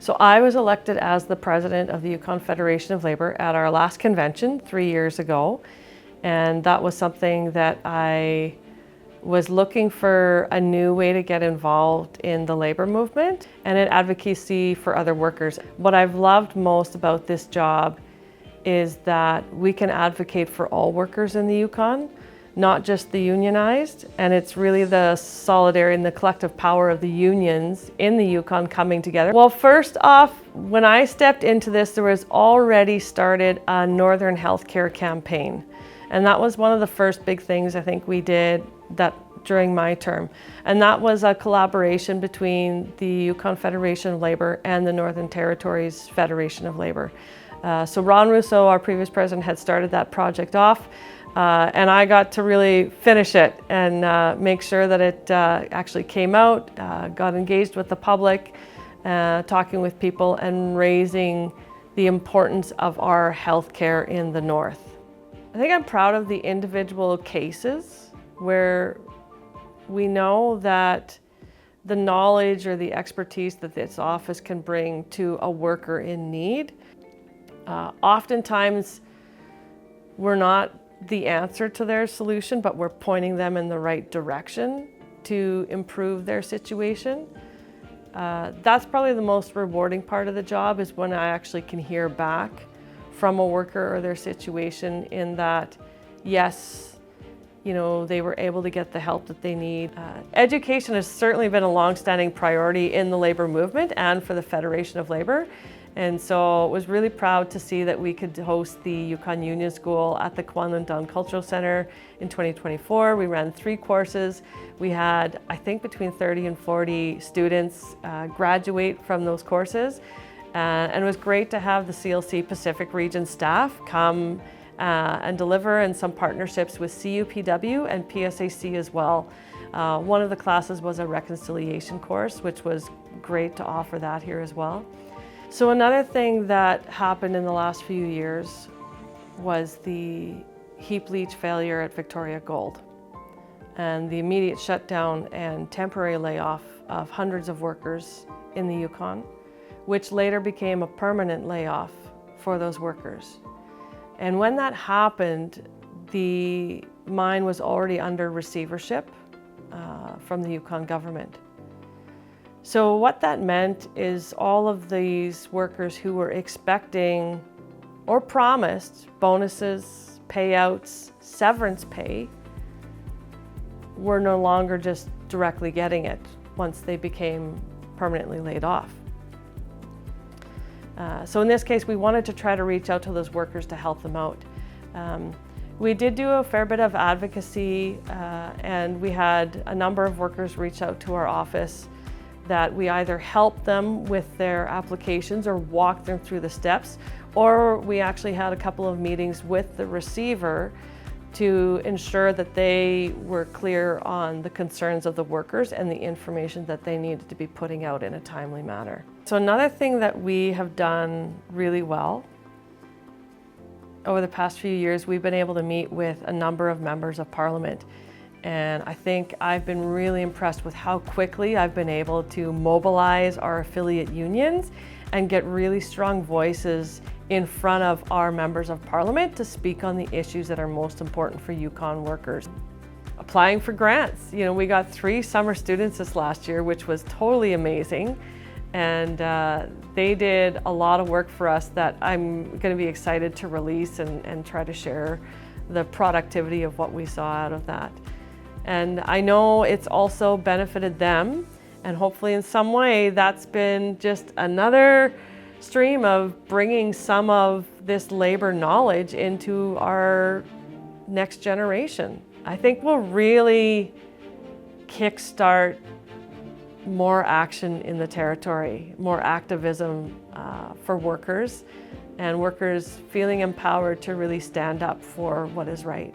So I was elected as the president of the Yukon Federation of Labour at our last convention 3 years ago. And that was something that I was looking for a new way to get involved in the labor movement and in advocacy for other workers. What I've loved most about this job is that we can advocate for all workers in the Yukon, not just the unionized, and it's really the solidarity and the collective power of the unions in the Yukon coming together. Well, first off, when I stepped into this, there was already started a Northern Healthcare campaign. And that was one of the first big things I think we did during my term. And that was a collaboration between the Yukon Federation of Labour and the Northern Territories Federation of Labour. So Ron Russo, our previous president, had started that project off. And I got to really finish it and make sure that it actually came out, got engaged with the public, talking with people and raising the importance of our healthcare in the North. I think I'm proud of the individual cases where we know that the knowledge or the expertise that this office can bring to a worker in need. Oftentimes, we're not the answer to their solution, but we're pointing them in the right direction to improve their situation. That's probably the most rewarding part of the job, is when I actually can hear back from a worker or their situation in that, yes, they were able to get the help that they need. Education has certainly been a long-standing priority in the labor movement and for the Federation of Labour. And so I was really proud to see that we could host the Yukon Union School at the Kwanlun Dun Cultural Center in 2024. We ran 3 courses. We had, I think, between 30 and 40 students graduate from those courses. And it was great to have the CLC Pacific Region staff come and deliver, and some partnerships with CUPW and PSAC as well. One of the classes was a reconciliation course, which was great to offer that here as well. So another thing that happened in the last few years was the heap leach failure at Victoria Gold and the immediate shutdown and temporary layoff of hundreds of workers in the Yukon, which later became a permanent layoff for those workers. And when that happened, the mine was already under receivership from the Yukon government. So what that meant is all of these workers who were expecting or promised bonuses, payouts, severance pay were no longer just directly getting it once they became permanently laid off. So in this case, we wanted to try to reach out to those workers to help them out. We did do a fair bit of advocacy, and we had a number of workers reach out to our office that we either helped them with their applications or walked them through the steps, or we actually had a couple of meetings with the receiver to ensure that they were clear on the concerns of the workers and the information that they needed to be putting out in a timely manner. So another thing that we have done really well over the past few years, we've been able to meet with a number of members of Parliament. And I think I've been really impressed with how quickly I've been able to mobilize our affiliate unions and get really strong voices in front of our members of Parliament to speak on the issues that are most important for Yukon workers. Applying for grants. We got 3 summer students this last year, which was totally amazing. And they did a lot of work for us that I'm going to be excited to release and try to share the productivity of what we saw out of that. And I know it's also benefited them, and hopefully in some way that's been just another stream of bringing some of this labor knowledge into our next generation. I think we'll really kickstart more action in the territory, more activism for workers, and workers feeling empowered to really stand up for what is right.